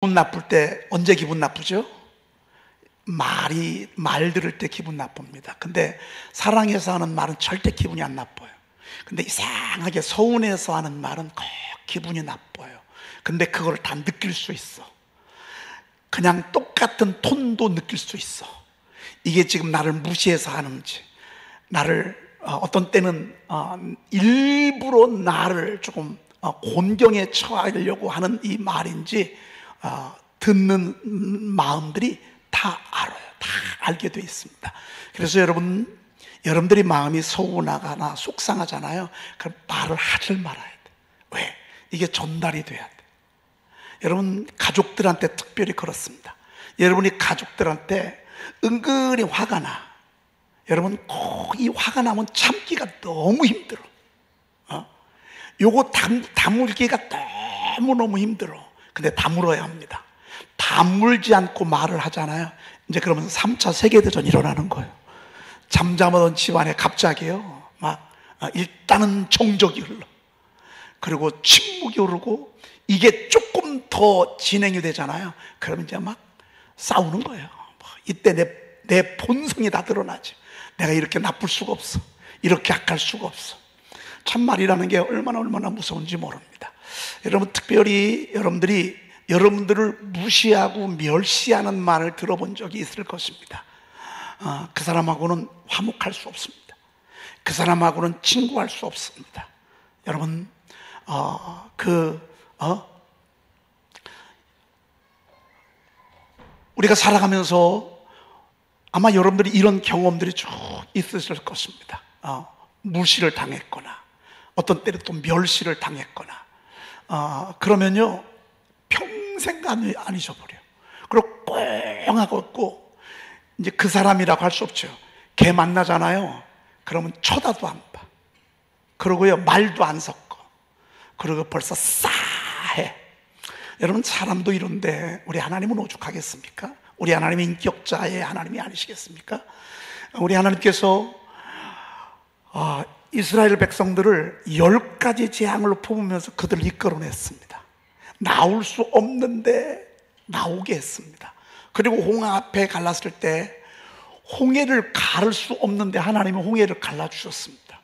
기분 나쁠 때 언제 기분 나쁘죠? 말 들을 때 기분 나쁩니다. 근데 사랑해서 하는 말은 절대 기분이 안 나빠요. 근데 이상하게 서운해서 하는 말은 꼭 기분이 나빠요. 근데 그걸 다 느낄 수 있어. 그냥 똑같은 톤도 느낄 수 있어. 이게 지금 나를 무시해서 하는지, 나를 어떤 때는 일부러 나를 조금 곤경에 처하려고 하는 이 말인지 듣는 마음들이 다 알아요. 다 알게 돼 있습니다. 그래서 여러분들이 마음이 서운하거나 속상하잖아요. 그럼 말을 하질 말아야 돼. 왜? 이게 전달이 돼야 돼. 여러분 가족들한테 특별히 그렇습니다. 여러분이 가족들한테 은근히 화가 나. 여러분 꼭 이 화가 나면 참기가 너무 힘들어. 요거 다물기가 너무너무 힘들어. 근데 다물어야 합니다. 다물지 않고 말을 하잖아요. 이제 그러면 3차 세계대전이 일어나는 거예요. 잠잠하던 집안에 갑자기요, 일단은 정적이 흘러. 그리고 침묵이 오르고, 이게 조금 더 진행이 되잖아요. 그러면 이제 막 싸우는 거예요. 이때 내 본성이 다 드러나지. 내가 이렇게 나쁠 수가 없어. 이렇게 악할 수가 없어. 참말이라는 게 얼마나 무서운지 모릅니다. 여러분, 특별히 여러분들을 무시하고 멸시하는 말을 들어본 적이 있을 것입니다. 그 사람하고는 화목할 수 없습니다. 그 사람하고는 친구할 수 없습니다. 여러분, 우리가 살아가면서 아마 여러분들이 이런 경험들이 쭉 있으실 것입니다. 무시를 당했거나, 어떤 때는 또 멸시를 당했거나, 그러면요, 평생 안 잊어버려. 그리고 꽁하고 있고, 이제 그 사람이라고 할 수 없죠. 걔 만나잖아요. 그러면 쳐다도 안 봐. 그러고요, 말도 안 섞어. 그리고 벌써 싸해. 여러분, 사람도 이런데 우리 하나님은 오죽하겠습니까? 우리 하나님이 인격자의 하나님이 아니시겠습니까? 우리 하나님께서 이스라엘 백성들을 10가지 재앙으로 품으면서 그들을 이끌어냈습니다. 나올 수 없는데 나오게 했습니다. 그리고 홍해 앞에 갈랐을 때 홍해를 가를 수 없는데 하나님은 홍해를 갈라주셨습니다.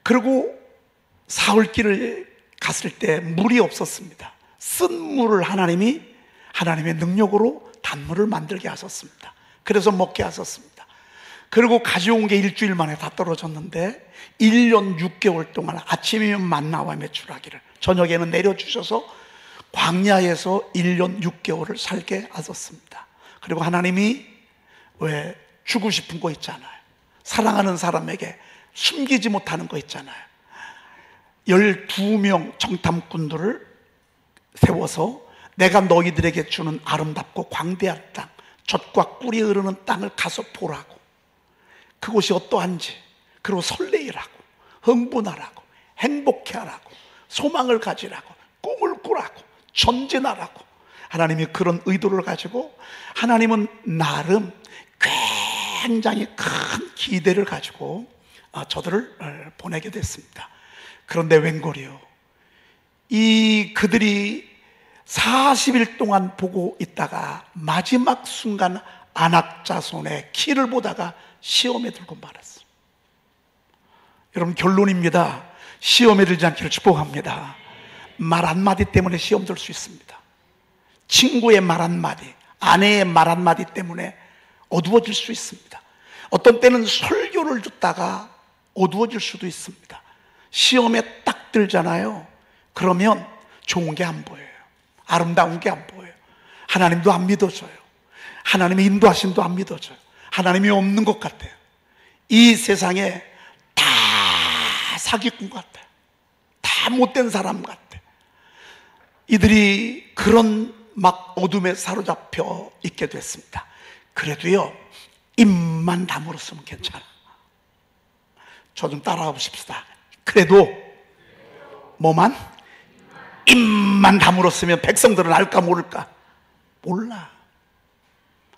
그리고 사흘길을 갔을 때 물이 없었습니다. 쓴 물을 하나님의 능력으로 단물을 만들게 하셨습니다. 그래서 먹게 하셨습니다. 그리고 가져온 게 일주일 만에 다 떨어졌는데 1년 6개월 동안 아침이면 만나와 메추라기를, 저녁에는 내려주셔서 광야에서 1년 6개월을 살게 하셨습니다. 그리고 하나님이 왜 주고 싶은 거 있잖아요. 사랑하는 사람에게 숨기지 못하는 거 있잖아요. 12명 정탐꾼들을 세워서 내가 너희들에게 주는 아름답고 광대한 땅, 젖과 꿀이 흐르는 땅을 가서 보라고, 그곳이 어떠한지, 그리고 설레이라고, 흥분하라고, 행복해하라고, 소망을 가지라고, 꿈을 꾸라고, 전진하라고. 하나님이 그런 의도를 가지고, 하나님은 나름 굉장히 큰 기대를 가지고 저들을 보내게 됐습니다. 그런데 웬걸이요, 그들이 40일 동안 보고 있다가 마지막 순간 안악자손의 키를 보다가 시험에 들고 말았어요. 여러분, 결론입니다. 시험에 들지 않기를 축복합니다. 말 한마디 때문에 시험 들 수 있습니다. 친구의 말 한마디, 아내의 말 한마디 때문에 어두워질 수 있습니다. 어떤 때는 설교를 듣다가 어두워질 수도 있습니다. 시험에 딱 들잖아요. 그러면 좋은 게 안 보여요. 아름다운 게 안 보여요. 하나님도 안 믿어져요. 하나님의 인도하심도 안 믿어져요. 하나님이 없는 것 같아요. 이 세상에 다 사기꾼 같아요. 다 못된 사람 같아요. 이들이 그런 어둠에 사로잡혀 있게 됐습니다. 그래도요, 입만 다물었으면 괜찮아. 저 좀 따라가 보십시다. 그래도 뭐만? 입만 다물었으면 백성들은 알까 모를까? 몰라.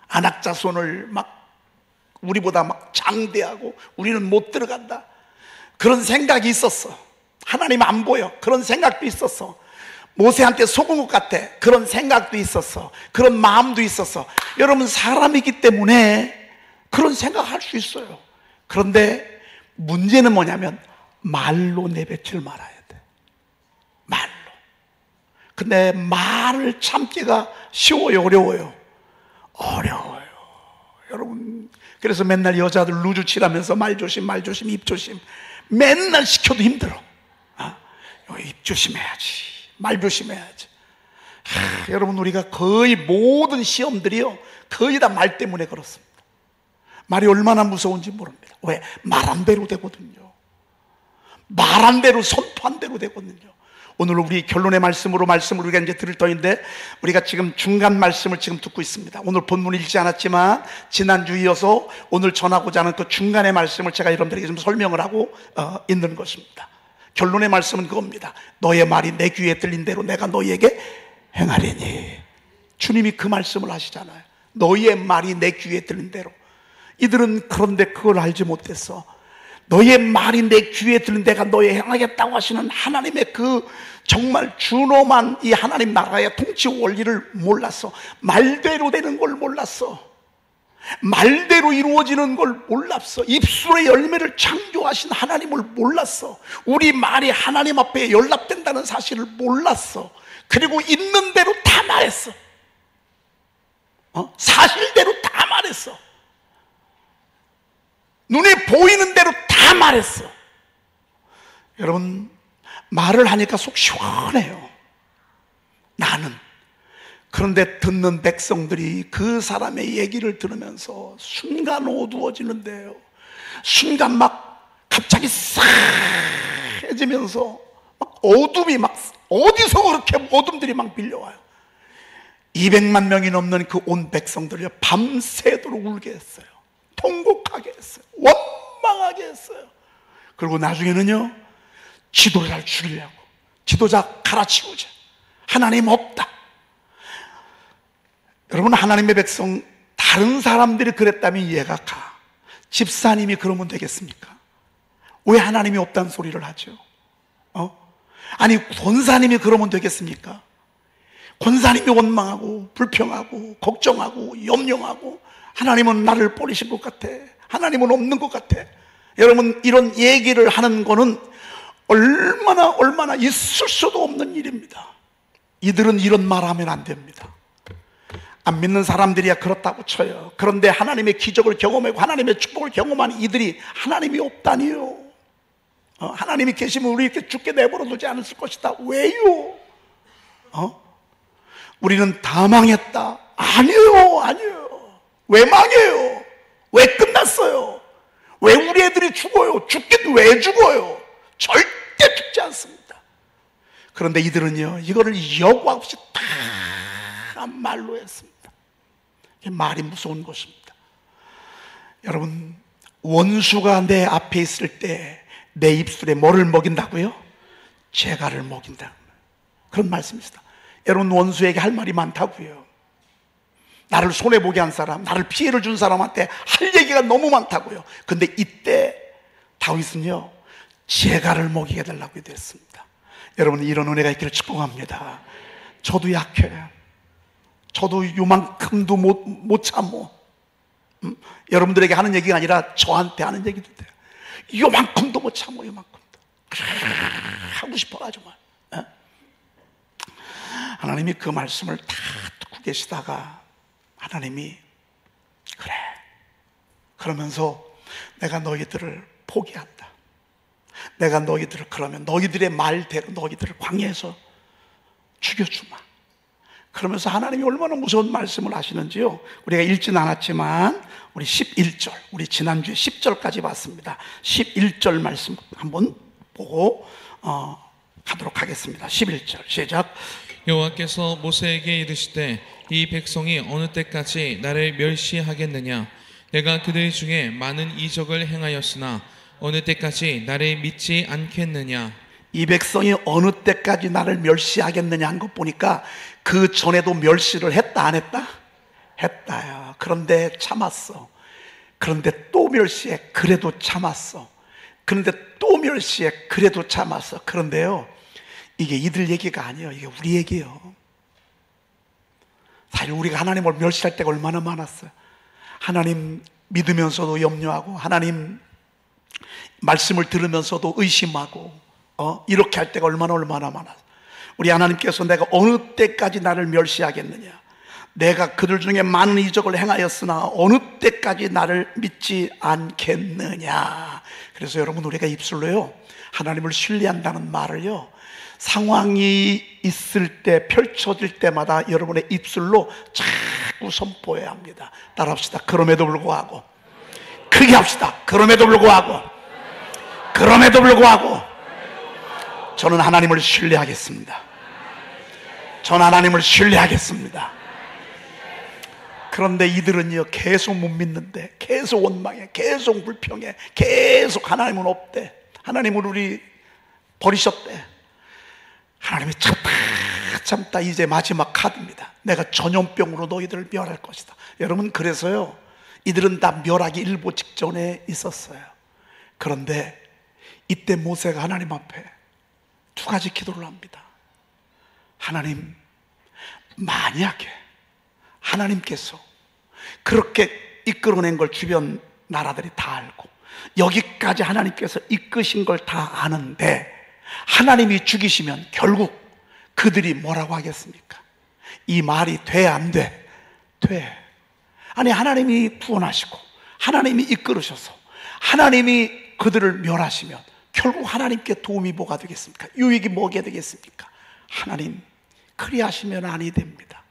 안악자손을 우리보다 장대하고 우리는 못 들어간다, 그런 생각이 있었어. 하나님 안 보여, 그런 생각도 있었어. 모세한테 속은 것 같아. 그런 생각도 있었어. 그런 마음도 있었어. 여러분, 사람이기 때문에 그런 생각할 수 있어요. 그런데 문제는 뭐냐면 말로 내뱉질 말아야 돼. 말로. 근데 말을 참기가 쉬워요, 어려워요? 어려워요. 여러분, 그래서 맨날 여자들 루즈칠하면서 말 조심, 말 조심, 입 조심 맨날 시켜도 힘들어. 입 조심해야지, 말 조심해야지. 여러분, 우리가 거의 모든 시험들이요, 거의 다 말 때문에 그렇습니다. 말이 얼마나 무서운지 모릅니다. 왜? 말한 대로 되거든요. 말한 대로, 선포한 대로 되거든요. 오늘 우리 결론의 말씀을 우리가 이제 들을 터인데, 우리가 지금 중간 말씀을 지금 듣고 있습니다. 오늘 본문 읽지 않았지만 지난주 이어서 오늘 전하고자 하는 그 중간의 말씀을 제가 여러분들에게 좀 설명을 하고 있는 것입니다. 결론의 말씀은 그겁니다. 너의 말이 내 귀에 들린 대로 내가 너희에게 행하리니. 주님이 그 말씀을 하시잖아요. 너희의 말이 내 귀에 들린 대로. 이들은 그런데 그걸 알지 못했어. 너의 말이 내 귀에 들린 내가 너에 행하겠다고 하시는 하나님의 그 정말 준엄한 이 하나님 나라의 통치 원리를 몰랐어. 말대로 되는 걸 몰랐어. 말대로 이루어지는 걸 몰랐어. 입술의 열매를 창조하신 하나님을 몰랐어. 우리 말이 하나님 앞에 연락된다는 사실을 몰랐어. 그리고 있는 대로 다 말했어. 사실대로 다 말했어. 눈에 보이는 대로 다 말했어. 여러분, 말을 하니까 속 시원해요. 나는. 그런데 듣는 백성들이 그 사람의 얘기를 들으면서 순간 어두워지는데요, 순간 막 갑자기 싸해지면서 막 어둠이 막 어디서 그렇게 어둠들이 막 밀려와요. 200만 명이 넘는 그 온 백성들이 밤새도록 울게 했어요. 통곡하게 했어요. 원망하게 했어요. 그리고 나중에는요, 지도자를 죽이려고, 지도자 갈아치우자, 하나님 없다. 여러분, 하나님의 백성, 다른 사람들이 그랬다면 이해가 가. 집사님이 그러면 되겠습니까? 왜 하나님이 없다는 소리를 하죠? 아니, 권사님이 그러면 되겠습니까? 권사님이 원망하고 불평하고 걱정하고 염려하고, 하나님은 나를 버리신 것 같아, 하나님은 없는 것 같아. 여러분, 이런 얘기를 하는 거는 얼마나 있을 수도 없는 일입니다. 이들은 이런 말 하면 안 됩니다. 안 믿는 사람들이야 그렇다고 쳐요. 그런데 하나님의 기적을 경험하고 하나님의 축복을 경험한 이들이 하나님이 없다니요, 하나님이 계시면 우리 이렇게 죽게 내버려 두지 않았을 것이다. 왜요? 우리는 다 망했다. 아니에요. 왜 망해요? 왜 끝났어요? 왜 우리 애들이 죽어요? 죽긴 왜 죽어요? 절대 죽지 않습니다. 그런데 이들은요, 이거를 여과 없이 다 말로 했습니다. 말이 무서운 것입니다. 여러분, 원수가 내 앞에 있을 때 내 입술에 뭐를 먹인다고요? 재갈을 먹인다, 그런 말씀입니다. 여러분, 원수에게 할 말이 많다고요. 나를 손해보게 한 사람, 나를 피해를 준 사람한테 할 얘기가 너무 많다고요. 근데 이때 다윗은요, 재갈을 먹이게 달라고 됐습니다. 여러분, 이런 은혜가 있기를 축복합니다. 저도 약해요. 저도 요만큼도 못 참어. 여러분들에게 하는 얘기가 아니라 저한테 하는 얘기도 돼요. 요만큼도 못 참어. 요만큼도 하고 싶어가지고. 하나님이 그 말씀을 다 듣고 계시다가 하나님이 그래, 그러면서 내가 너희들을 포기한다. 내가 너희들을, 그러면 너희들의 말대로 너희들을 광야에서 죽여주마. 그러면서 하나님이 얼마나 무서운 말씀을 하시는지요, 우리가 읽지는 않았지만 우리 11절, 우리 지난주에 10절까지 봤습니다. 11절 말씀 한번 보고 가도록 하겠습니다. 11절 시작. 여호와께서 모세에게 이르시되 이 백성이 어느 때까지 나를 멸시하겠느냐? 내가 그들 중에 많은 이적을 행하였으나 어느 때까지 나를 믿지 않겠느냐? 이 백성이 어느 때까지 나를 멸시하겠느냐 한 것 보니까 그 전에도 멸시를 했다 안 했다? 했다요. 그런데 참았어. 그런데 또 멸시해. 그래도 참았어. 그런데 또 멸시해. 그래도 참았어. 그런데요, 이게 이들 얘기가 아니에요. 이게 우리 얘기예요. 사실 우리가 하나님을 멸시할 때가 얼마나 많았어요. 하나님 믿으면서도 염려하고, 하나님 말씀을 들으면서도 의심하고, 이렇게 할 때가 얼마나 많았어요. 우리 하나님께서 내가 어느 때까지 나를 멸시하겠느냐, 내가 그들 중에 많은 이적을 행하였으나 어느 때까지 나를 믿지 않겠느냐. 그래서 여러분, 우리가 입술로요, 하나님을 신뢰한다는 말을요, 상황이 있을 때, 펼쳐질 때마다 여러분의 입술로 자꾸 선포해야 합니다. 따라합시다. 그럼에도 불구하고. 크게 합시다. 그럼에도 불구하고. 그럼에도 불구하고 저는 하나님을 신뢰하겠습니다. 저는 하나님을 신뢰하겠습니다. 그런데 이들은요, 계속 못 믿는데, 계속 원망해, 계속 불평해, 계속 하나님은 없대, 하나님은 우리 버리셨대. 하나님이 참다 이제 마지막 카드입니다. 내가 전염병으로 너희들을 멸할 것이다. 여러분, 그래서요, 이들은 다 멸하기 일보 직전에 있었어요. 그런데 이때 모세가 하나님 앞에 두 가지 기도를 합니다. 하나님, 만약에 하나님께서 그렇게 이끌어낸 걸 주변 나라들이 다 알고, 여기까지 하나님께서 이끄신 걸 다 아는데 하나님이 죽이시면 결국 그들이 뭐라고 하겠습니까? 이 말이 돼, 안 돼? 돼. 아니, 하나님이 구원하시고 하나님이 이끌으셔서 하나님이 그들을 멸하시면 결국 하나님께 도움이 뭐가 되겠습니까? 유익이 뭐게 되겠습니까? 하나님, 그리하시면 아니 됩니다.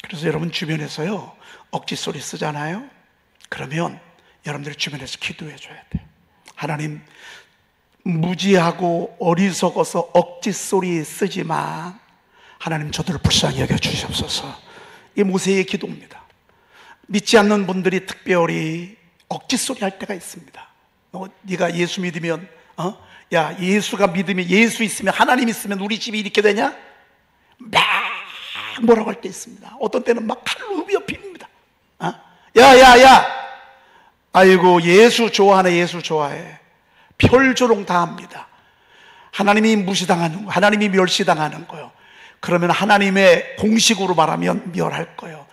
그래서 여러분 주변에서요, 억지 소리 쓰잖아요. 그러면 여러분들 주변에서 기도해 줘야 돼요. 하나님, 무지하고 어리석어서 억지 소리 쓰지 마. 하나님, 저들을 불쌍히 여겨 주시옵소서. 이게 모세의 기도입니다. 믿지 않는 분들이 특별히 억지 소리 할 때가 있습니다. 네가 예수 믿으면, 야, 예수가 믿으면, 예수 있으면, 하나님 있으면 우리 집이 이렇게 되냐? 막 뭐라고 할 때 있습니다. 어떤 때는 막 칼로 후벼 핍니다. 야, 아이고, 예수 좋아하네, 예수 좋아해. 별조롱 다 합니다. 하나님이 무시당하는 거, 하나님이 멸시당하는 거요. 그러면 하나님의 공식으로 말하면 멸할 거예요.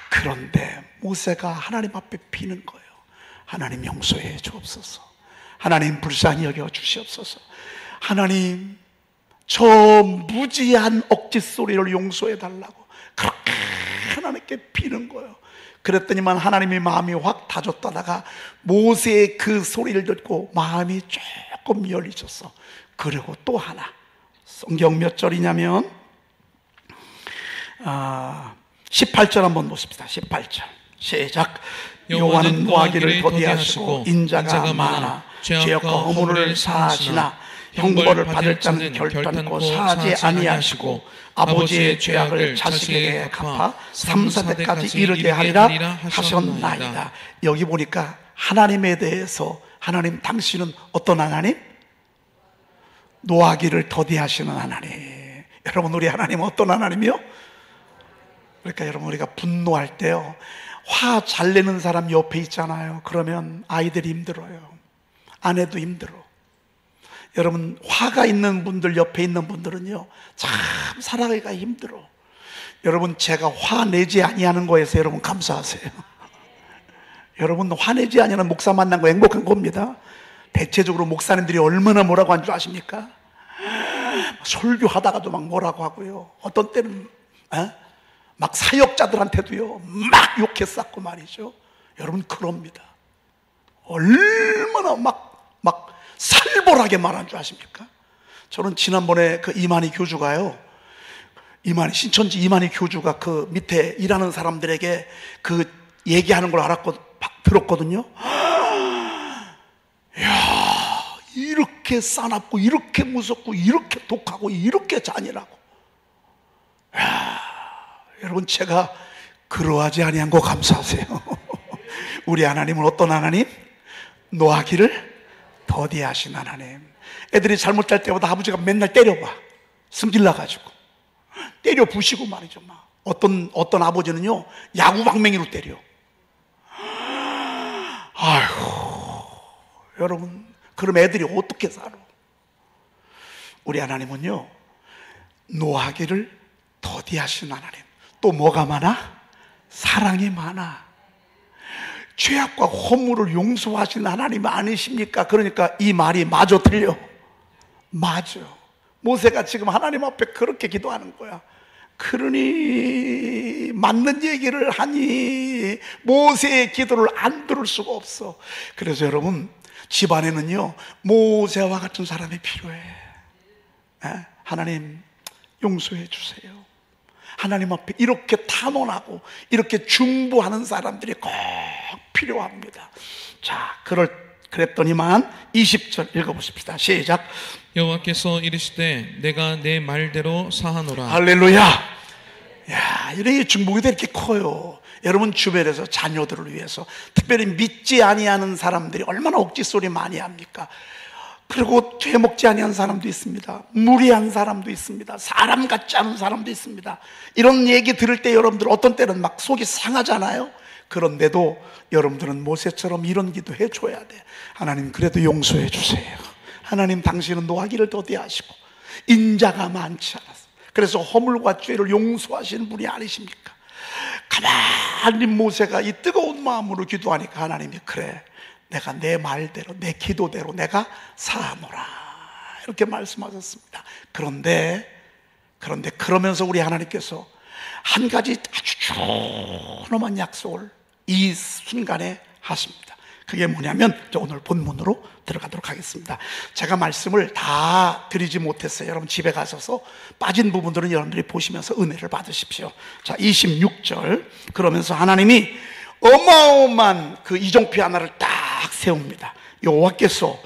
그런데 모세가 하나님 앞에 비는 거예요. 하나님, 용서해 주옵소서. 하나님, 불쌍히 여겨 주시옵소서. 하나님, 저 무지한 억지 소리를 용서해 달라고 그렇게 하나님께 비는 거예요. 그랬더니만 하나님의 마음이 확 다졌다다가 모세의 그 소리를 듣고 마음이 조금 열리셨어. 그리고 또 하나, 성경 몇 절이냐면 18절 한번 보십시다. 18절 시작. 여호와는 노하기를 더디하시고 인자가 많아 죄악과 허물을 사하시나 형벌을 받을 자는 결단코 사하지 아니하시고 아버지의 죄악을 자식에게 갚아 3, 4대까지 이르게 하리라 하셨나이다. 여기 보니까 하나님에 대해서, 하나님 당신은 어떤 하나님? 노하기를 더디하시는 하나님. 여러분, 우리 하나님은 어떤 하나님이요? 그러니까 여러분, 우리가 분노할 때요, 화 잘 내는 사람 옆에 있잖아요. 그러면 아이들이 힘들어요. 아내도 힘들어. 여러분, 화가 있는 분들, 옆에 있는 분들은요, 참 살아가기가 힘들어. 여러분, 제가 화내지 아니하는 거에서 여러분 감사하세요. 여러분, 화내지 아니하는 목사 만난 거 행복한 겁니다. 대체적으로 목사님들이 얼마나 뭐라고 한 줄 아십니까? 설교하다가도 막 뭐라고 하고요, 어떤 때는 막 사역자들한테도요 막 욕해 쌌고 말이죠. 여러분, 그럽니다. 얼마나 막 살벌하게 말한 줄 아십니까? 저는 지난번에 그 이만희 교주가요, 신천지 이만희 교주가 그 밑에 일하는 사람들에게 그 얘기하는 걸 들었거든요. 이야, 이렇게 싸납고 이렇게 무섭고 이렇게 독하고 이렇게 잔인하고, 이야, 여러분, 제가 그러하지 아니한 거 감사하세요. 우리 하나님은 어떤 하나님? 노하기를 더디하신 하나님. 애들이 잘못할 때마다 아버지가 맨날 때려봐. 승질나가지고 때려 부시고 말이죠. 막 어떤 아버지는요, 야구 방맹이로 때려. 아휴, 여러분, 그럼 애들이 어떻게 살아? 우리 하나님은요, 노하기를 더디하신 하나님. 또 뭐가 많아? 사랑이 많아. 죄악과 허물을 용서하신 하나님 아니십니까? 그러니까 이 말이 마저 틀려. 맞아. 모세가 지금 하나님 앞에 그렇게 기도하는 거야. 그러니 맞는 얘기를 하니 모세의 기도를 안 들을 수가 없어. 그래서 여러분, 집안에는요 모세와 같은 사람이 필요해. 하나님 용서해 주세요. 하나님 앞에 이렇게 탄원하고 이렇게 중보하는 사람들이 꼭 필요합니다. 자, 그랬더니만 20절 읽어보십시다. 시작. 여호와께서 이르시되 내가 내 말대로 사하노라. 할렐루야. 야, 이렇게 중보기도 이렇게 커요. 여러분 주변에서 자녀들을 위해서, 특별히 믿지 아니하는 사람들이 얼마나 억지소리 많이 합니까? 그리고 죄 먹지 아니한 사람도 있습니다. 무리한 사람도 있습니다. 사람 같지 않은 사람도 있습니다. 이런 얘기 들을 때 여러분들 어떤 때는 막 속이 상하잖아요. 그런데도 여러분들은 모세처럼 이런 기도 해줘야 돼. 하나님 그래도 용서해 주세요. 하나님 당신은 노하기를 더디하시고 인자가 많지 않아서, 그래서 허물과 죄를 용서하시는 분이 아니십니까? 가만히 모세가 이 뜨거운 마음으로 기도하니까 하나님이 그래, 내가 내 말대로 내 기도대로 내가 사하노라 이렇게 말씀하셨습니다. 그런데 그러면서 우리 하나님께서 한 가지 아주 준엄한 약속을 이 순간에 하십니다. 그게 뭐냐면 오늘 본문으로 들어가도록 하겠습니다. 제가 말씀을 다 드리지 못했어요. 여러분 집에 가셔서 빠진 부분들은 여러분들이 보시면서 은혜를 받으십시오. 자, 26절. 그러면서 하나님이 어마어마한 그 이정표 하나를 딱 세웁니다. 여호와께서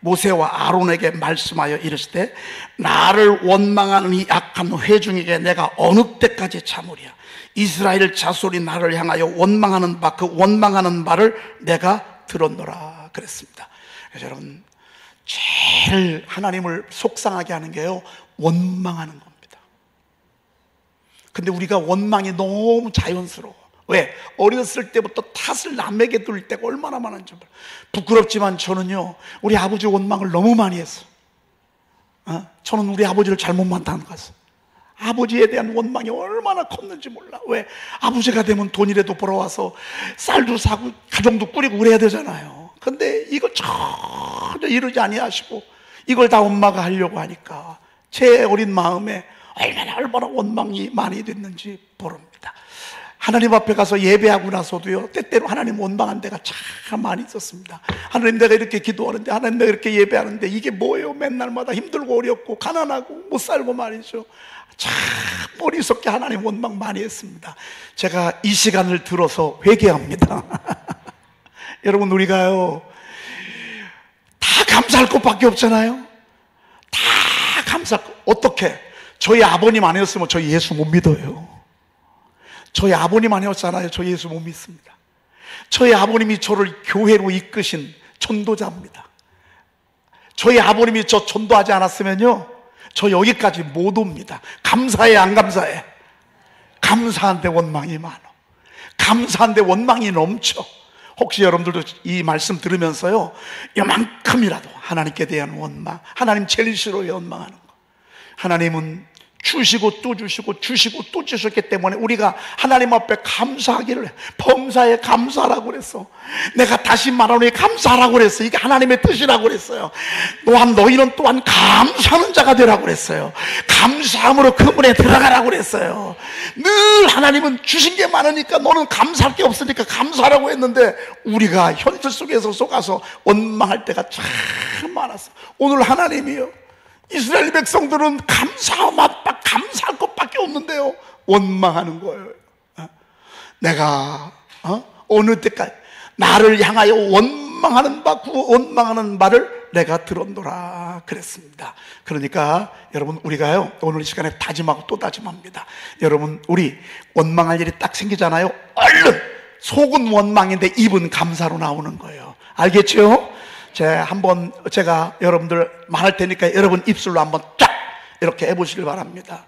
모세와 아론에게 말씀하여 이르시되 나를 원망하는 이 악한 회중에게 내가 어느 때까지 참으랴. 이스라엘 자손이 나를 향하여 원망하는 바, 그 원망하는 바를 내가 들었노라 그랬습니다. 그래서 여러분, 제일 하나님을 속상하게 하는 게요, 원망하는 겁니다. 근데 우리가 원망이 너무 자연스러워. 왜? 어렸을 때부터 탓을 남에게 돌릴 때가 얼마나 많은지 몰라. 부끄럽지만 저는요, 우리 아버지 원망을 너무 많이 했어. 저는 우리 아버지를 잘못 만난 거였어. 아버지에 대한 원망이 얼마나 컸는지 몰라. 왜? 아버지가 되면 돈이라도 벌어와서 쌀도 사고 가정도 꾸리고 그래야 되잖아요. 근데 이거 전혀 이러지 아니하시고 이걸 다 엄마가 하려고 하니까 제 어린 마음에 얼마나 원망이 많이 됐는지 모릅니다. 하나님 앞에 가서 예배하고 나서도요, 때때로 하나님 원망한 데가 참 많이 있었습니다. 하나님, 내가 이렇게 기도하는데, 하나님 내가 이렇게 예배하는데 이게 뭐예요? 맨날마다 힘들고 어렵고 가난하고 못 살고 말이죠. 참 어리석게 하나님 원망 많이 했습니다. 제가 이 시간을 들어서 회개합니다. 여러분, 우리가요 다 감사할 것밖에 없잖아요. 다 감사할 것. 어떻게? 저희 아버님 아니었으면 저희 예수 못 믿어요. 저희 아버님 아니었잖아요. 저 예수 못 믿습니다. 저희 아버님이 저를 교회로 이끄신 전도자입니다. 저희 아버님이 저 전도하지 않았으면요, 저 여기까지 못 옵니다. 감사해, 안 감사해? 감사한데 원망이 많아. 감사한데 원망이 넘쳐. 혹시 여러분들도 이 말씀 들으면서요, 이만큼이라도 하나님께 대한 원망, 하나님 제일 싫어요, 원망하는 거. 하나님은 주시고 또 주시고 주시고 또 주셨기 때문에 우리가 하나님 앞에 감사하기를 해. 범사에 감사하라고 그랬어. 내가 다시 말하노니 감사하라고 그랬어. 이게 하나님의 뜻이라고 그랬어요. 또한 너희는 또한 감사하는 자가 되라고 그랬어요. 감사함으로 그 문에 들어가라고 그랬어요. 늘 하나님은 주신 게 많으니까 너는 감사할 게 없으니까 감사하라고 했는데 우리가 현실 속에서 속아서 원망할 때가 참 많았어. 오늘 하나님이요, 이스라엘 백성들은 감사할 것밖에 없는데요, 원망하는 거예요. 내가 어느 때까지 나를 향하여 원망하는 바를 내가 들었노라 그랬습니다. 그러니까 여러분, 우리가요 오늘 이 시간에 다짐하고 또 다짐합니다. 여러분, 우리 원망할 일이 딱 생기잖아요. 얼른 속은 원망인데 입은 감사로 나오는 거예요. 알겠죠? 제가 여러분들 말할 테니까 여러분 입술로 한번 쫙 이렇게 해보시길 바랍니다.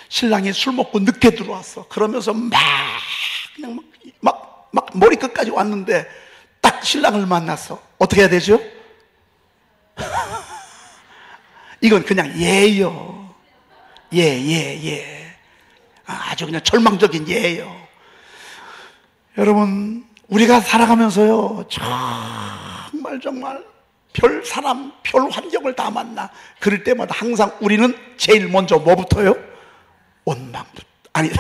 신랑이 술 먹고 늦게 들어왔어. 그러면서 그냥 머리끝까지 왔는데 딱 신랑을 만났어. 어떻게 해야 되죠? 이건 그냥 예요. 예. 아주 그냥 절망적인 예예요. 여러분, 우리가 살아가면서요, 정말 별 사람, 별 환경을 다 만나. 그럴 때마다 항상 우리는 제일 먼저 뭐부터요? 원망부터. 아니,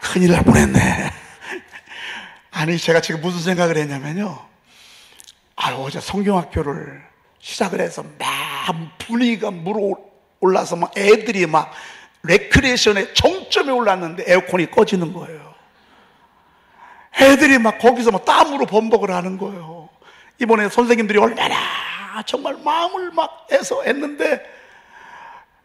큰일 날 뻔했네. 아니, 제가 지금 무슨 생각을 했냐면요, 어제 성경학교를 시작을 해서 막 분위기가 올라서 막 애들이 막 레크레이션의 정점에 올랐는데 에어컨이 꺼지는 거예요. 애들이 막 거기서 막 땀으로 범벅을 하는 거예요. 이번에 선생님들이 얼마나 정말 마음을 막 해서 했는데,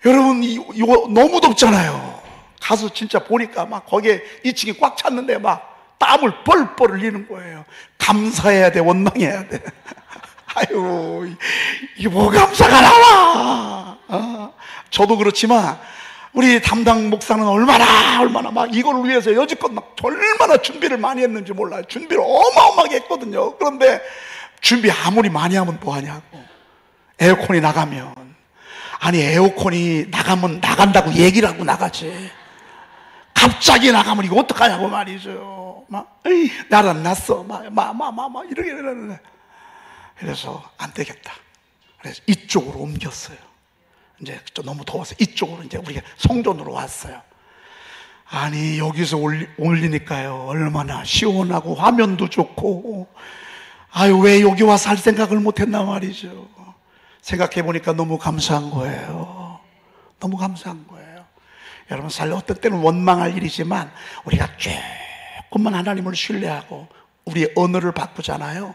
여러분, 이거 너무 덥잖아요. 가서 진짜 보니까 막 거기에 2층이 꽉 찼는데 막 땀을 뻘뻘 흘리는 거예요. 감사해야 돼, 원망해야 돼. 아유, 이게 뭐 감사가 나와. 저도 그렇지만 우리 담당 목사는 얼마나 막 이걸 위해서 여지껏 막 얼마나 준비를 많이 했는지 몰라요. 준비를 어마어마하게 했거든요. 그런데 준비 아무리 많이 하면 뭐하냐고. 에어컨이 나가면, 아니 에어컨이 나가면 나간다고 얘기를 하고 나가지, 갑자기 나가면 이거 어떡하냐고 말이죠. 막 나는 났어 막 이렇게 이러는데, 그래서 안 되겠다. 그래서 이쪽으로 옮겼어요. 이제 너무 더워서 이쪽으로 이제 우리가 성전으로 왔어요. 아니 여기서 올리니까요, 얼마나 시원하고 화면도 좋고, 아유 왜 여기 와서 할 생각을 못했나 말이죠. 생각해 보니까 너무 감사한 거예요. 너무 감사한 거예요. 여러분, 사실 어떤 때는 원망할 일이지만 우리가 조금만 하나님을 신뢰하고 우리의 언어를 바꾸잖아요,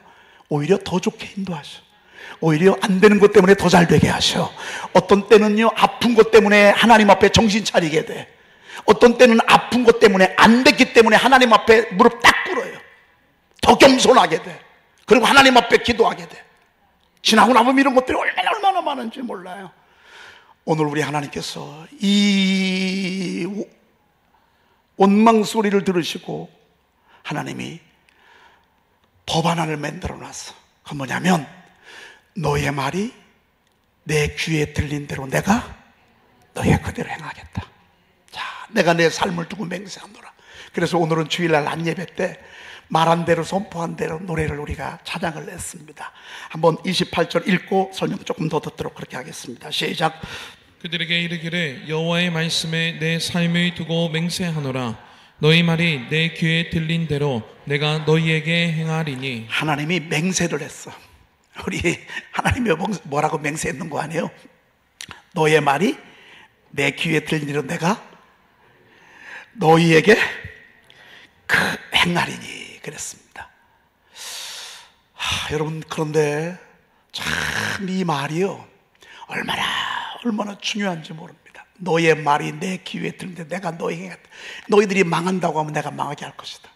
오히려 더 좋게 인도하셔. 오히려 안 되는 것 때문에 더 잘 되게 하셔. 어떤 때는요, 아픈 것 때문에 하나님 앞에 정신 차리게 돼. 어떤 때는 아픈 것 때문에, 안 됐기 때문에 하나님 앞에 무릎 딱 꿇어요. 더 겸손하게 돼. 그리고 하나님 앞에 기도하게 돼. 지나고 나면 이런 것들이 얼마나 많은지 몰라요. 오늘 우리 하나님께서 이 원망 소리를 들으시고 하나님이 법 하나를 만들어 놨어. 그건 뭐냐면, 너의 말이 내 귀에 들린 대로 내가 너의 그대로 행하겠다. 자, 내가 내 삶을 두고 맹세하노라. 그래서 오늘은 주일날 안예배 때 말한 대로 선포한 대로 노래를 우리가 찬양을 했습니다. 한번 28절 읽고 설명 조금 더 듣도록 그렇게 하겠습니다. 시작. 그들에게 이르기를 여호와의 말씀에 내 삶을 두고 맹세하노라. 너희 말이 내 귀에 들린 대로 내가 너희에게 행하리니. 하나님이 맹세를 했어. 우리 하나님이 뭐라고 맹세했는 거 아니에요? 너의 말이 내 귀에 들린 대로 내가 너희에게 행하리니 그랬습니다. 여러분, 그런데 참 이 말이요, 얼마나 중요한지 모릅니다. 너의 말이 내 귀에 들리는데 내가 너희에게 행했다. 너희들이 망한다고 하면 내가 망하게 할 것이다.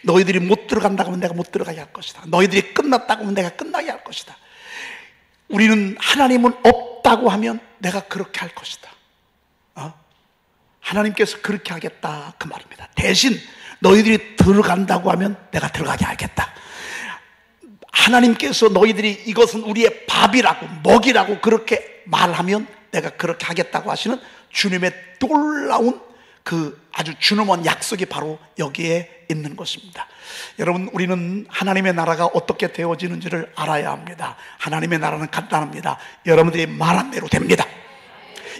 너희들이 못 들어간다고 하면 내가 못 들어가게 할 것이다. 너희들이 끝났다고 하면 내가 끝나게 할 것이다. 우리는 하나님은 없다고 하면 내가 그렇게 할 것이다. 하나님께서 그렇게 하겠다 그 말입니다. 대신 너희들이 들어간다고 하면 내가 들어가게 하겠다. 하나님께서 너희들이 이것은 우리의 밥이라고 먹이라고 그렇게 말하면 내가 그렇게 하겠다고 하시는 주님의 놀라운 그 아주 준엄한 약속이 바로 여기에 있는 것입니다. 여러분, 우리는 하나님의 나라가 어떻게 되어지는지를 알아야 합니다. 하나님의 나라는 간단합니다. 여러분들이 말한 대로 됩니다.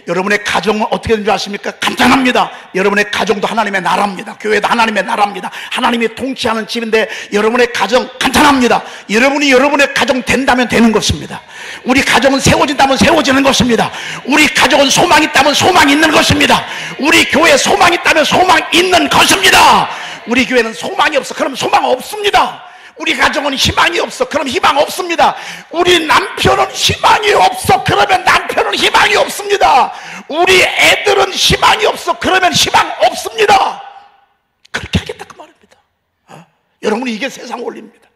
여러분의 가정은 어떻게 되는 줄 아십니까? 간단합니다. 여러분의 가정도 하나님의 나라입니다. 교회도 하나님의 나라입니다. 하나님이 통치하는 집인데 여러분의 가정 간단합니다. 여러분이 여러분의 가정 된다면 되는 것입니다. 우리 가정은 세워진다면 세워지는 것입니다. 우리 가정은 소망이 있다면 소망이 있는 것입니다. 우리 교회에 소망이 있다면 소망이 있는 것입니다. 우리 교회는 소망이 없어. 그럼 소망 없습니다. 우리 가정은 희망이 없어. 그럼 희망 없습니다. 우리 남편은 희망이 없어. 그러면 남편은 희망이 없습니다. 우리 애들은 희망이 없어. 그러면 희망 없습니다. 그렇게 하겠다 그 말입니다. 여러분이 이게 세상 원리입니다.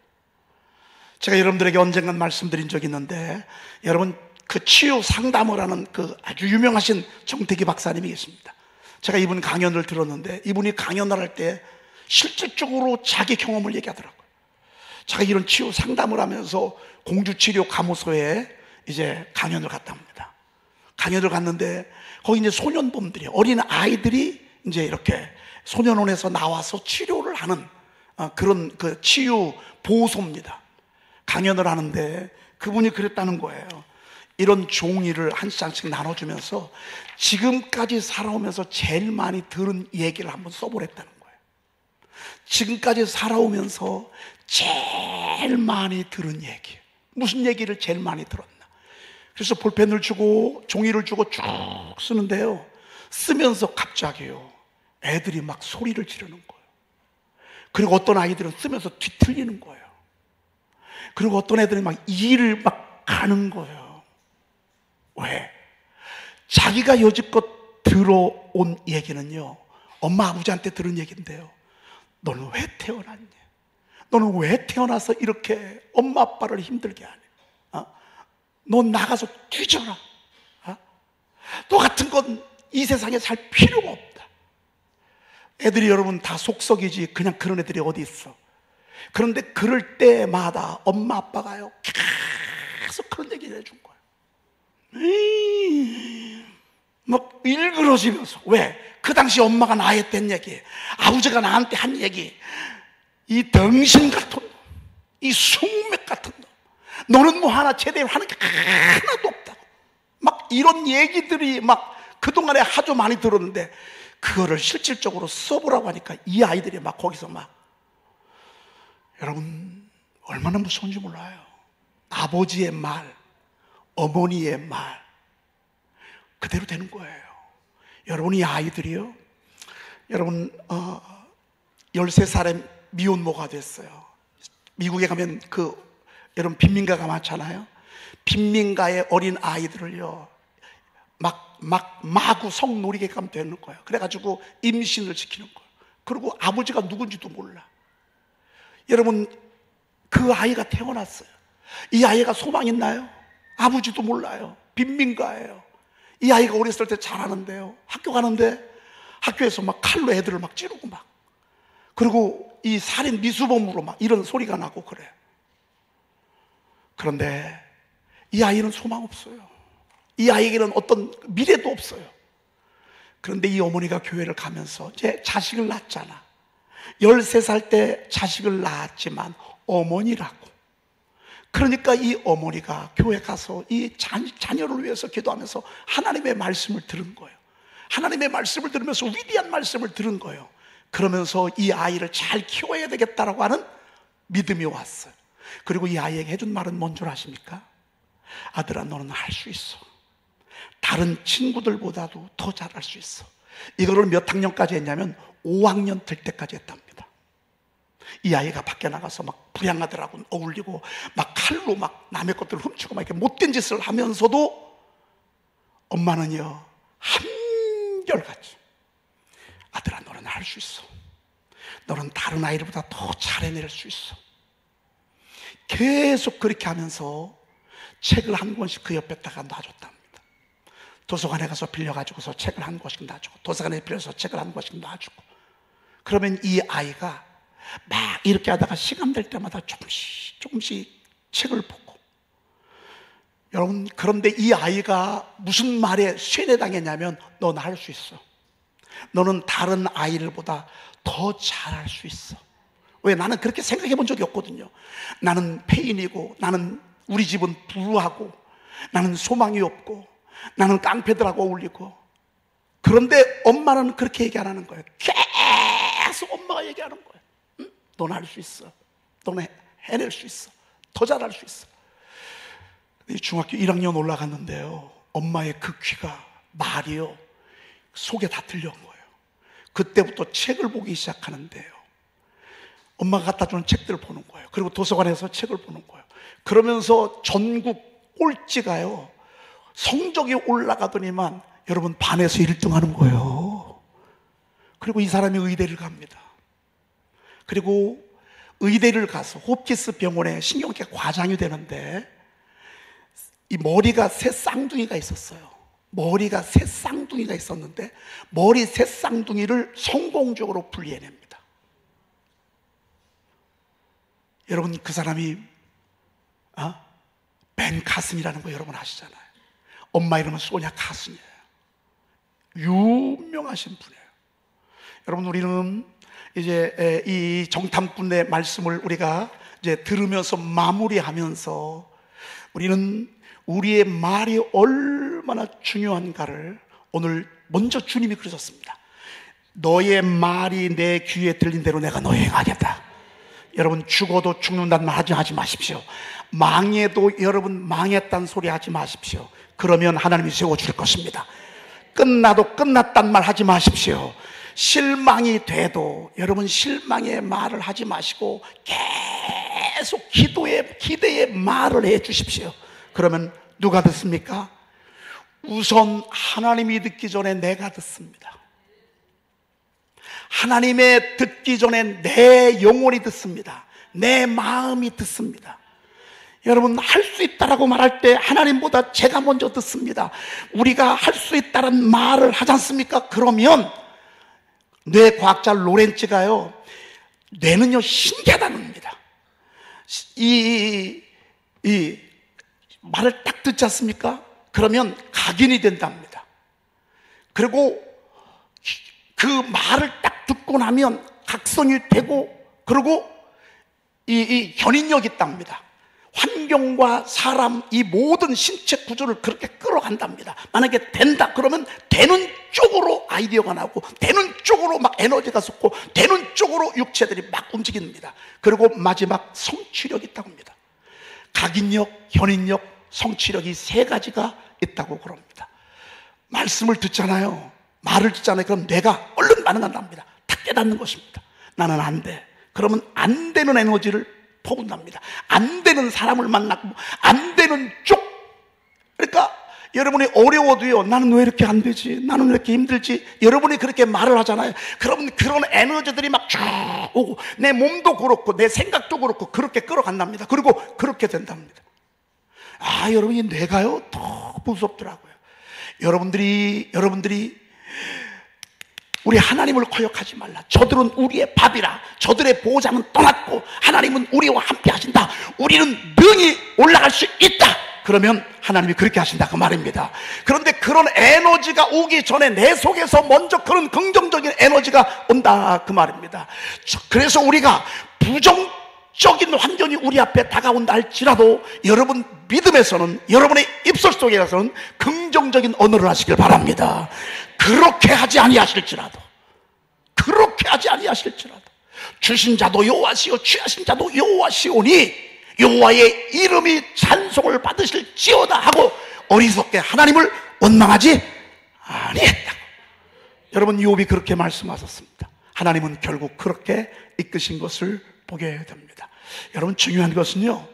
제가 여러분들에게 언젠간 말씀드린 적이 있는데, 여러분 그 치유 상담을 하는 그 아주 유명하신 정태기 박사님이 계십니다. 제가 이분 강연을 들었는데, 이분이 강연을 할 때 실질적으로 자기 경험을 얘기하더라고요. 제가 이런 치유 상담을 하면서 공주치료 감호소에 이제 강연을 갔다 옵니다. 강연을 갔는데 거기 이제 소년범들이, 어린 아이들이 이제 이렇게 소년원에서 나와서 치료를 하는 그런 그 치유 보호소입니다. 강연을 하는데 그분이 그랬다는 거예요. 이런 종이를 한 장씩 나눠주면서 지금까지 살아오면서 제일 많이 들은 얘기를 한번 써보랬다는 거예요. 지금까지 살아오면서 제일 많이 들은 얘기, 무슨 얘기를 제일 많이 들었나. 그래서 볼펜을 주고 종이를 주고 쭉 쓰는데요, 쓰면서 갑자기요 애들이 막 소리를 지르는 거예요. 그리고 어떤 아이들은 쓰면서 뒤틀리는 거예요. 그리고 어떤 애들이 막 이를 막 가는 거예요. 왜? 자기가 여지껏 들어온 얘기는요, 엄마 아버지한테 들은 얘기인데요, 너는 왜 태어났냐? 너는 왜 태어나서 이렇게 엄마 아빠를 힘들게 하냐? 너 나가서 뒤져라. 너 같은 건 이 세상에 살 필요가 없다. 애들이 여러분 다 속썩이지 그냥 그런 애들이 어디 있어. 그런데 그럴 때마다 엄마 아빠가요 계속 그런 얘기를 해준 거예요. 막 일그러지면서. 왜? 그 당시 엄마가 나한테 한 얘기, 아버지가 나한테 한 얘기, 이 덩신 같은 놈, 이 숙맥 같은 놈, 너는 뭐 하나 제대로 하는 게 하나도 없다고, 막 이런 얘기들이 막 그동안에 아주 많이 들었는데, 그거를 실질적으로 써보라고 하니까 이 아이들이 막 거기서 막, 여러분 얼마나 무서운지 몰라요. 아버지의 말, 어머니의 말 그대로 되는 거예요. 여러분 이 아이들이요, 여러분 13살에 미혼모가 됐어요. 미국에 가면 여러분 빈민가가 많잖아요. 빈민가의 어린 아이들을요 마구 성놀이게끔 되는 거예요. 그래가지고 임신을 시키는 거예요. 그리고 아버지가 누군지도 몰라. 여러분 그 아이가 태어났어요. 이 아이가 소망 있나요? 아버지도 몰라요. 빈민가예요. 이 아이가 어렸을 때 잘하는데요, 학교 가는데 학교에서 막 칼로 애들을 막 찌르고 막, 그리고 이 살인 미수범으로 막 이런 소리가 나고 그래요. 그런데 이 아이는 소망 없어요. 이 아이에게는 어떤 미래도 없어요. 그런데 이 어머니가 교회를 가면서 이제 자식을 낳았잖아. 13살 때 자식을 낳았지만 어머니라고. 그러니까 이 어머니가 교회 가서 이 자녀를 위해서 기도하면서 하나님의 말씀을 들은 거예요. 하나님의 말씀을 들으면서 위대한 말씀을 들은 거예요. 그러면서 이 아이를 잘 키워야 되겠다라고 하는 믿음이 왔어요. 그리고 이 아이에게 해준 말은 뭔 줄 아십니까? 아들아, 너는 할 수 있어. 다른 친구들보다도 더 잘할 수 있어. 이거를 몇 학년까지 했냐면 5학년 될 때까지 했답니다. 이 아이가 밖에 나가서 막 불량아들하고 어울리고 막 칼로 막 남의 것들을 훔치고 막 이렇게 못된 짓을 하면서도 엄마는요 한결같이, 아들아 너는 할 수 있어. 너는 다른 아이들보다 더 잘 해낼 수 있어. 계속 그렇게 하면서 책을 한 권씩 그 옆에다가 놔줬답니다. 도서관에 가서 빌려가지고서 책을 한 권씩 놔주고, 도서관에 빌려서 책을 한 권씩 놔주고. 그러면 이 아이가 막 이렇게 하다가 시간 될 때마다 조금씩 책을 보고. 여러분, 그런데 이 아이가 무슨 말에 쇠뇌당했냐면, 너는 할 수 있어. 너는 다른 아이들보다 더 잘할 수 있어. 왜? 나는 그렇게 생각해 본 적이 없거든요. 나는 폐인이고, 나는 우리 집은 부유하고, 나는 소망이 없고, 나는 깡패들하고 어울리고. 그런데 엄마는 그렇게 얘기 안 하는 거예요. 계속 엄마가 얘기하는 거예요. 응? 너는 할 수 있어. 너는 해낼 수 있어. 더 잘할 수 있어. 중학교 1학년 올라갔는데요, 엄마의 그 귀가, 말이요, 속에 다 들려온 거예요. 그때부터 책을 보기 시작하는데요, 엄마가 갖다 주는 책들을 보는 거예요. 그리고 도서관에서 책을 보는 거예요. 그러면서 전국 꼴찌가요, 성적이 올라가더니만 여러분 반에서 1등 하는 거예요. 그리고 이 사람이 의대를 갑니다. 그리고 의대를 가서 홉키스 병원에 신경외과 과장이 되는데, 이 머리가 새 쌍둥이가 있었어요. 머리가 새 쌍둥이가 있었는데 머리 새 쌍둥이를 성공적으로 분리해냅니다. 여러분, 그 사람이 벤 카슨이라는 거 여러분 아시잖아요. 엄마 이름은 소냐 카슨이에요. 유명하신 분이에요. 여러분, 우리는 이제 이 정탐꾼의 말씀을 우리가 이제 들으면서 마무리하면서 우리는 우리의 말이 얼마나 중요한가를 오늘 먼저 주님이 그러셨습니다. 너의 말이 내 귀에 들린 대로 내가 너에 행하겠다. 여러분, 죽어도 죽는다는 말 하지 마십시오. 망해도 여러분 망했다는 소리 하지 마십시오. 그러면 하나님이 세워줄 것입니다. 끝나도 끝났단 말 하지 마십시오. 실망이 돼도 여러분 실망의 말을 하지 마시고 계속 기대의 말을 해 주십시오. 그러면 누가 듣습니까? 우선 하나님이 듣기 전에 내가 듣습니다. 하나님의 듣기 전에 내 영혼이 듣습니다. 내 마음이 듣습니다. 여러분, 할 수 있다라고 말할 때 하나님보다 제가 먼저 듣습니다. 우리가 할 수 있다는 말을 하지 않습니까? 그러면 뇌과학자 로렌츠가요, 뇌는요 신기하다는 겁니다. 이 말을 딱 듣지 않습니까? 그러면 각인이 된답니다. 그리고 그 말을 딱 듣고 나면 각성이 되고, 그리고 이 견인력이 있답니다. 환경과 사람, 이 모든 신체 구조를 그렇게 끌어간답니다. 만약에 된다 그러면 되는 쪽으로 아이디어가 나오고, 되는 쪽으로 막 에너지가 솟고, 되는 쪽으로 육체들이 막 움직입니다. 그리고 마지막 성취력이 있다고 합니다. 각인력, 견인력, 성취력이 세 가지가 있다고 그럽니다. 말씀을 듣잖아요. 말을 듣잖아요. 그럼 뇌가 얼른 반응한답니다. 다 깨닫는 것입니다. 나는 안 돼. 그러면 안 되는 에너지를 퍼붓답니다. 안 되는 사람을 만나고, 안 되는 쪽. 그러니까 여러분이 어려워도요, 나는 왜 이렇게 안 되지? 나는 왜 이렇게 힘들지? 여러분이 그렇게 말을 하잖아요. 그러면 그런 에너지들이 막 쭉 오고, 내 몸도 그렇고 내 생각도 그렇고 그렇게 끌어간답니다. 그리고 그렇게 된답니다. 아, 여러분이 뇌가요 더 무섭더라고요. 여러분들이 우리 하나님을 거역하지 말라. 저들은 우리의 밥이라. 저들의 보호자는 떠났고 하나님은 우리와 함께 하신다. 우리는 능히 올라갈 수 있다. 그러면 하나님이 그렇게 하신다 그 말입니다. 그런데 그런 에너지가 오기 전에 내 속에서 먼저 그런 긍정적인 에너지가 온다 그 말입니다. 그래서 우리가 부정적인 환경이 우리 앞에 다가온다 할지라도 여러분 믿음에서는, 여러분의 입술 속에서는 긍정적인 언어를 하시길 바랍니다. 그렇게 하지 아니하실지라도, 주신 자도 여호와시요 취하신 자도 여호와시오니 여호와의 이름이 찬송을 받으실지어다 하고 어리석게 하나님을 원망하지 아니했다고. 여러분, 욥이 그렇게 말씀하셨습니다. 하나님은 결국 그렇게 이끄신 것을 보게 됩니다. 여러분, 중요한 것은요,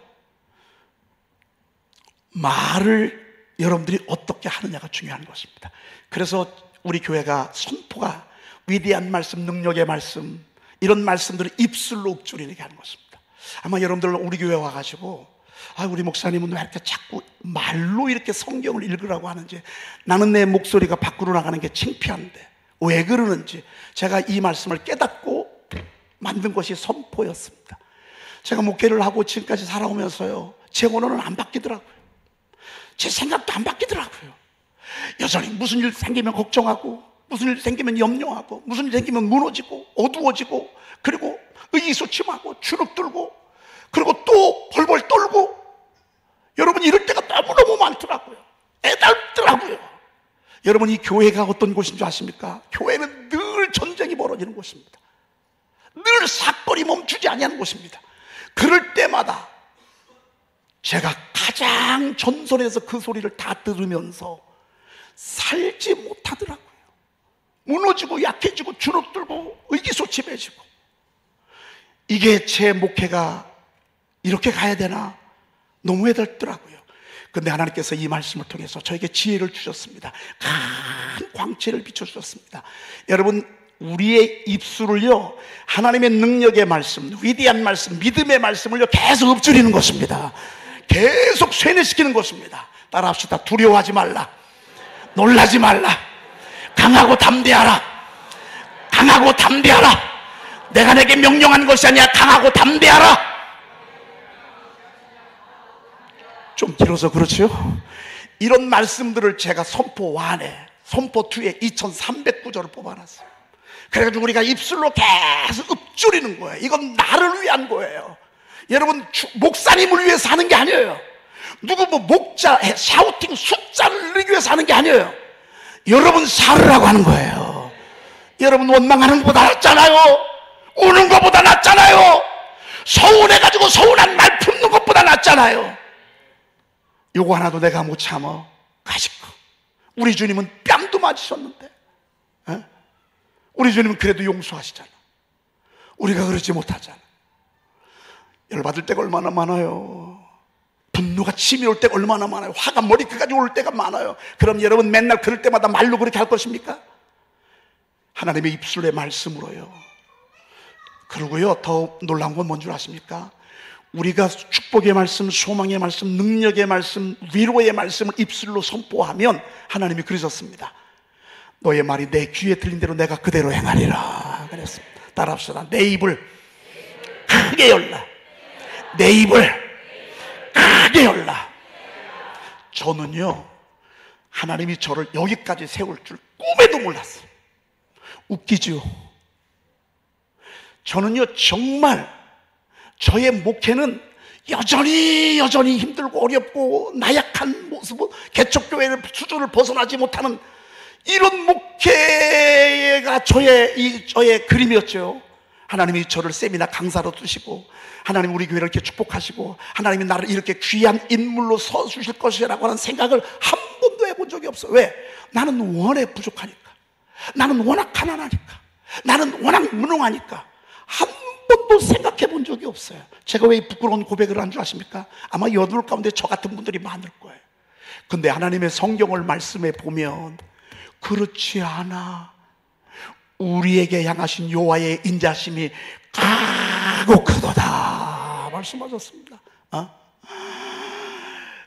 말을 여러분들이 어떻게 하느냐가 중요한 것입니다. 그래서 우리 교회가 선포가 위대한 말씀, 능력의 말씀, 이런 말씀들을 입술로 읊조리게 하는 것입니다. 아마 여러분들 우리 교회 와가지고, 아, 우리 목사님은 왜 이렇게 자꾸 말로 이렇게 성경을 읽으라고 하는지, 나는 내 목소리가 밖으로 나가는 게 창피한데 왜 그러는지 제가 이 말씀을 깨닫고 만든 것이 선포였습니다. 제가 목회를 하고 지금까지 살아오면서요, 제 언어는 안 바뀌더라고요. 제 생각도 안 바뀌더라고요. 여전히 무슨 일 생기면 걱정하고, 무슨 일 생기면 염려하고, 무슨 일 생기면 무너지고 어두워지고, 그리고 의기소침하고 주눅들고, 그리고 또 벌벌 떨고. 여러분, 이럴 때가 너무너무 많더라고요. 애달더라고요. 여러분, 이 교회가 어떤 곳인 줄 아십니까? 교회는 늘 전쟁이 벌어지는 곳입니다. 늘 사건이 멈추지 아니하는 곳입니다. 그럴 때마다 제가 가장 전선에서 그 소리를 다 들으면서 살지 못하더라고요. 무너지고 약해지고 주눅들고 의기소침해지고. 이게 제 목회가 이렇게 가야 되나 너무 애들더라고요. 그런데 하나님께서 이 말씀을 통해서 저에게 지혜를 주셨습니다. 큰 광채를 비춰주셨습니다. 여러분, 우리의 입술을요, 하나님의 능력의 말씀, 위대한 말씀, 믿음의 말씀을요 계속 읊조리는 것입니다. 계속 쇠뇌시키는 것입니다. 따라합시다. 두려워하지 말라, 놀라지 말라, 강하고 담대하라. 강하고 담대하라. 내가 내게 명령한 것이 아니야. 강하고 담대하라. 좀 길어서 그렇죠? 이런 말씀들을 제가 선포 1에, 선포 2에 2300구절을 뽑아놨어요. 그래가지고 우리가 입술로 계속 읊조리는 거예요. 이건 나를 위한 거예요. 여러분, 목사님을 위해서 하는 게 아니에요. 누구 뭐 목자, 샤우팅 숫자를 늘리기 위해서 하는 게 아니에요. 여러분 살으라고 하는 거예요. 여러분 원망하는 것보다 낫잖아요. 우는 것보다 낫잖아요. 서운해가지고 서운한 말 품는 것보다 낫잖아요. 요거 하나도 내가 못 참어. 가시고. 우리 주님은 뺨도 맞으셨는데, 에? 우리 주님은 그래도 용서하시잖아. 우리가 그러지 못하잖아. 열받을 때가 얼마나 많아요. 분노가 치밀 올 때가 얼마나 많아요. 화가 머리끝까지 올 때가 많아요. 그럼 여러분 맨날 그럴 때마다 말로 그렇게 할 것입니까? 하나님의 입술의 말씀으로요. 그리고요, 더 놀라운 건 뭔 줄 아십니까? 우리가 축복의 말씀, 소망의 말씀, 능력의 말씀, 위로의 말씀을 입술로 선포하면 하나님이 그러셨습니다. 너의 말이 내 귀에 들린 대로 내가 그대로 행하리라 그랬습니다. 따라합시다. 내 입을 크게 열라. 내 입을 크게 열라. 저는요, 하나님이 저를 여기까지 세울 줄 꿈에도 몰랐어요. 웃기죠? 저는요, 정말 저의 목회는 여전히 힘들고 어렵고 나약한 모습을, 개척교회의 수준을 벗어나지 못하는 이런 목회가 저의 그림이었죠. 하나님이 저를 세미나 강사로 두시고, 하나님이 우리 교회를 이렇게 축복하시고, 하나님이 나를 이렇게 귀한 인물로 서주실 것이라고 하는 생각을 한 번도 해본 적이 없어요. 왜? 나는 워낙 부족하니까, 나는 워낙 가난하니까, 나는 워낙 무능하니까 한 번도 생각해 본 적이 없어요. 제가 왜 부끄러운 고백을 한 줄 아십니까? 아마 여러분 가운데 저 같은 분들이 많을 거예요. 근데 하나님의 성경을 말씀해 보면 그렇지 않아. 우리에게 향하신 여호와의 인자심이 크고 크도다 말씀하셨습니다.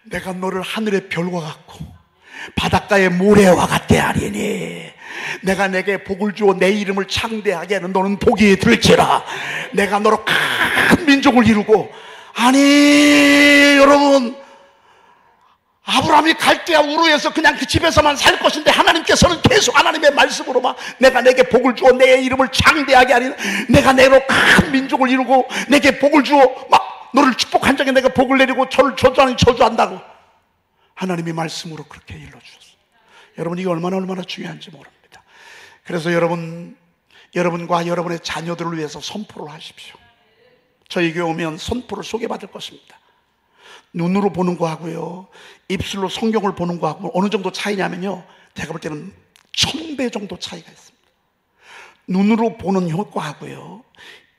내가 너를 하늘의 별과 같고 바닷가의 모래와 같게 하리니 내가 내게 복을 주어 내 이름을 창대하게 하는 너는 복이 들지라. 내가 너로 큰 민족을 이루고. 아니 여러분, 아브라함이 갈대아 우르에서 그냥 그 집에서만 살 것인데 하나님께서는 계속 하나님의 말씀으로 막 내가 내게 복을 주어 내 이름을 창대하게 하니 내가 내로 큰 민족을 이루고 내게 복을 주어 막 너를 축복한 적에 내가 복을 내리고 저를 저주하니 저주한다고 하나님의 말씀으로 그렇게 일러주셨어요. 여러분, 이게 얼마나 중요한지 모릅니다. 그래서 여러분과 여러분의 자녀들을 위해서 선포를 하십시오. 저희 교회 오면 선포를 소개받을 것입니다. 눈으로 보는 거하고요, 입술로 성경을 보는 거하고 어느 정도 차이냐면요, 제가 볼 때는 1000배 정도 차이가 있습니다. 눈으로 보는 효과하고요,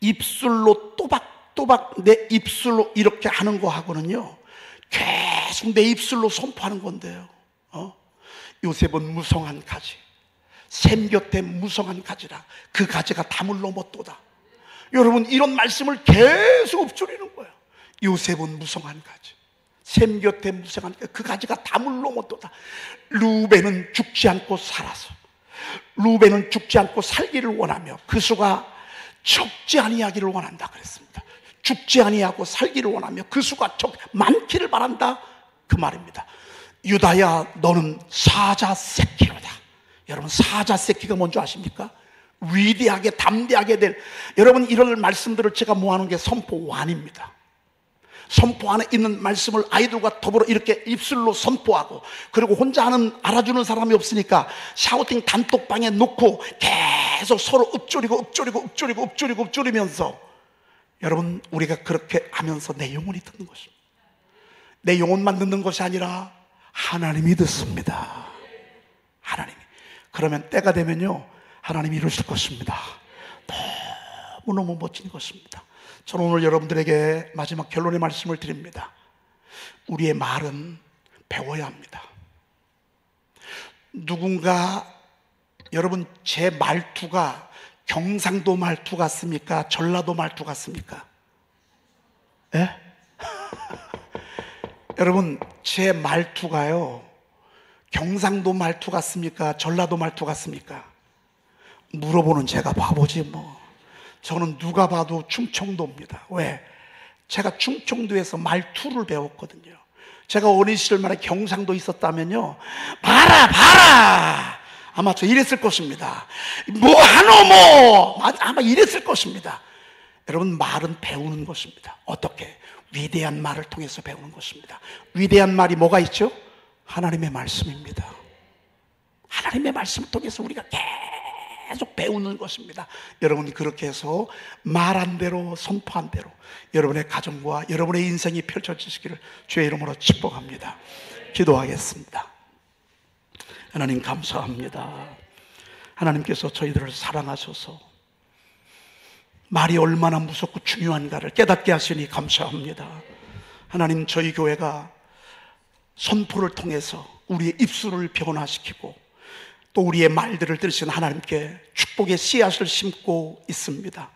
입술로 또박또박 내 입술로 이렇게 하는 거하고는요, 계속 내 입술로 선포하는 건데요. 요셉은 무성한 가지, 샘 곁에 무성한 가지라 그 가지가 담을 넘었도다. 여러분, 이런 말씀을 계속 읊조리는 거예요. 요셉은 무성한 가지, 샘 곁에 무성한 가지, 그 가지가 담을 넘었도다. 루벤은 죽지 않고 살아서, 루벤은 죽지 않고 살기를 원하며 그 수가 적지 아니하기를 원한다 그랬습니다. 죽지 아니하고 살기를 원하며 그 수가 많기를 바란다, 그 말입니다. 유다야, 너는 사자 새끼로다. 여러분, 사자 새끼가 뭔지 아십니까? 위대하게 담대하게 될, 여러분, 이런 말씀들을 제가 모아놓은 게 선포 1입니다. 선포 안에 있는 말씀을 아이들과 더불어 이렇게 입술로 선포하고, 그리고 혼자 하는 알아주는 사람이 없으니까 샤우팅 단톡방에 놓고 계속 서로 읊조리면서, 여러분, 우리가 그렇게 하면서 내 영혼이 듣는 것입니다. 내 영혼만 듣는 것이 아니라 하나님이 듣습니다. 하나님이. 그러면 때가 되면요, 하나님이 이루실 것입니다. 너무너무 멋진 것입니다. 저는 오늘 여러분들에게 마지막 결론의 말씀을 드립니다. 우리의 말은 배워야 합니다. 누군가, 여러분, 제 말투가 경상도 말투 같습니까? 전라도 말투 같습니까? 예? 여러분, 제 말투가요, 경상도 말투 같습니까? 전라도 말투 같습니까? 물어보는 제가 바보지 뭐. 저는 누가 봐도 충청도입니다. 왜? 제가 충청도에서 말투를 배웠거든요. 제가 어린 시절 만에 경상도 있었다면요, 봐라 봐라 아마 저 이랬을 것입니다. 뭐 하노 뭐 아마 이랬을 것입니다. 여러분, 말은 배우는 것입니다. 어떻게? 위대한 말을 통해서 배우는 것입니다. 위대한 말이 뭐가 있죠? 하나님의 말씀입니다. 하나님의 말씀을 통해서 우리가 계속 배우는 것입니다. 여러분, 그렇게 해서 말한 대로, 선포한 대로 여러분의 가정과 여러분의 인생이 펼쳐지시기를 주의 이름으로 축복합니다. 기도하겠습니다. 하나님, 감사합니다. 하나님께서 저희들을 사랑하셔서 말이 얼마나 무섭고 중요한가를 깨닫게 하시니 감사합니다. 하나님, 저희 교회가 선포를 통해서 우리의 입술을 변화시키고 또 우리의 말들을 들으신 하나님께 축복의 씨앗을 심고 있습니다.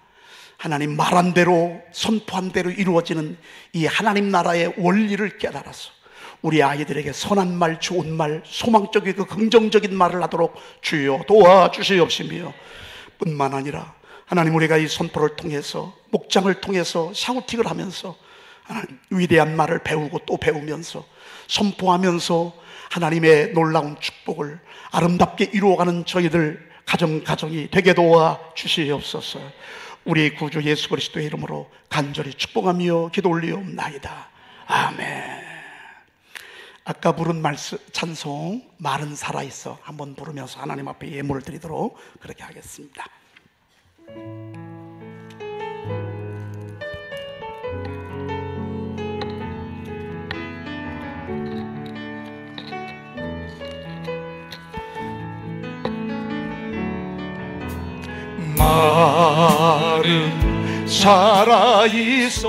하나님, 말한 대로 선포한 대로 이루어지는 이 하나님 나라의 원리를 깨달아서 우리 아이들에게 선한 말, 좋은 말, 소망적이고 긍정적인 말을 하도록 주여 도와주시옵시며, 뿐만 아니라 하나님, 우리가 이 선포를 통해서, 목장을 통해서 샤우팅을 하면서 하나님, 위대한 말을 배우고 또 배우면서 선포하면서 하나님의 놀라운 축복을 아름답게 이루어가는 저희들 가정이 되게 도와 주시옵소서. 우리 구주 예수 그리스도의 이름으로 간절히 축복하며 기도 올리옵나이다. 아멘. 아까 부른 찬송 말은 살아있어 한번 부르면서 하나님 앞에 예물을 드리도록 그렇게 하겠습니다. 말은 살아있어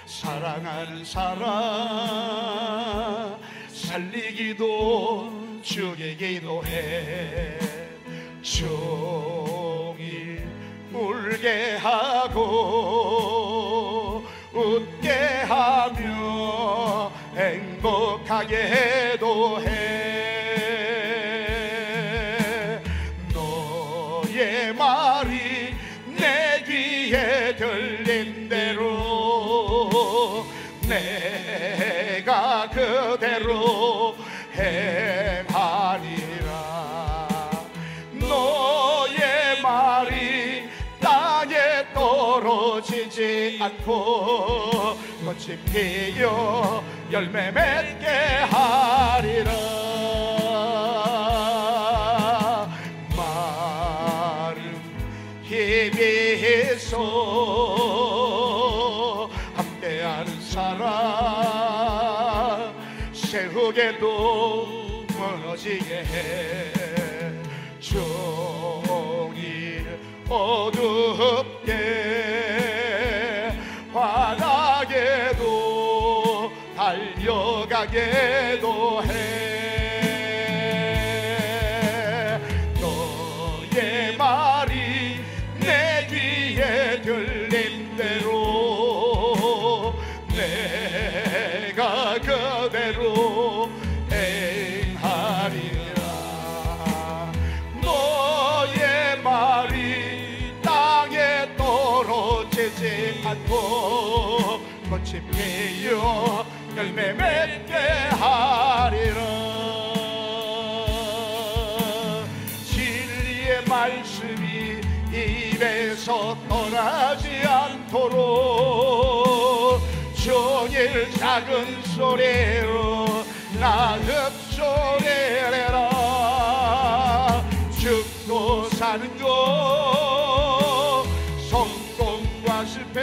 사랑하는 사람 살리기도 죽이기도 해. 종일 울게 하고 웃게 하며 행복하게 해도 해. 너의 말이 내 귀에 들린 대로 내가 그대로 행하리라. 너의 말이 땅에 떨어지지 않고 꽃이 피어 열매 맺게 하리라. 말은 힘이 있어 함께하는 사람 세우게도 무너지게 해. 종일 어둡게 환하게도 달려가게도 해. 너의 말이 내 귀에 들린 대로 내가 그대로 행하리라. 너의 말이 땅에 떨어지지 않고 꽃이 피어 열매 맺게 하리라. 진리의 말씀이 입에서 떠나지 않도록 종일 작은 소리로 나 흡소리래라. 죽고 사는 것 성공과 실패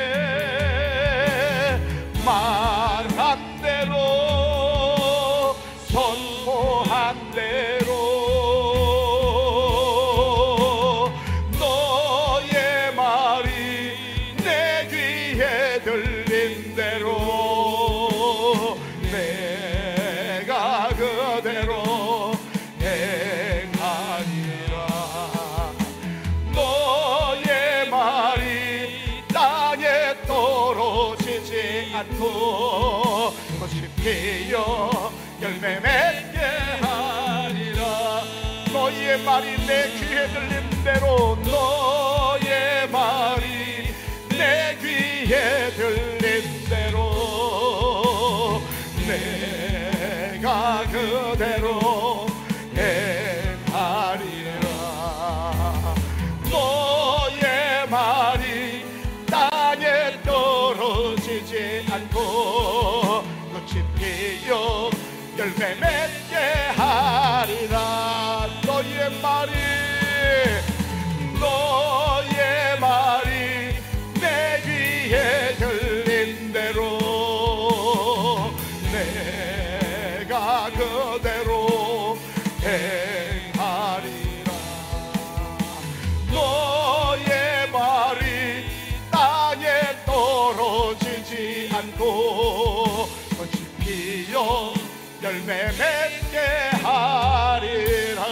말한 대로 선포한 대로 너의 말이 내 귀에 들린 대로 내가 그대로 행하리라. 너의 말이 땅에 떨어지지 않고 꽃이 피어 열매 맺게 하리라. 너의 말이 내 귀에 들린 대로 너의 말이 내 귀에 들린 대로 내가 그대로 행하리라. 너의 말이 땅에 떨어지지 않고 꽃이 피어 열매 맺게 하리라.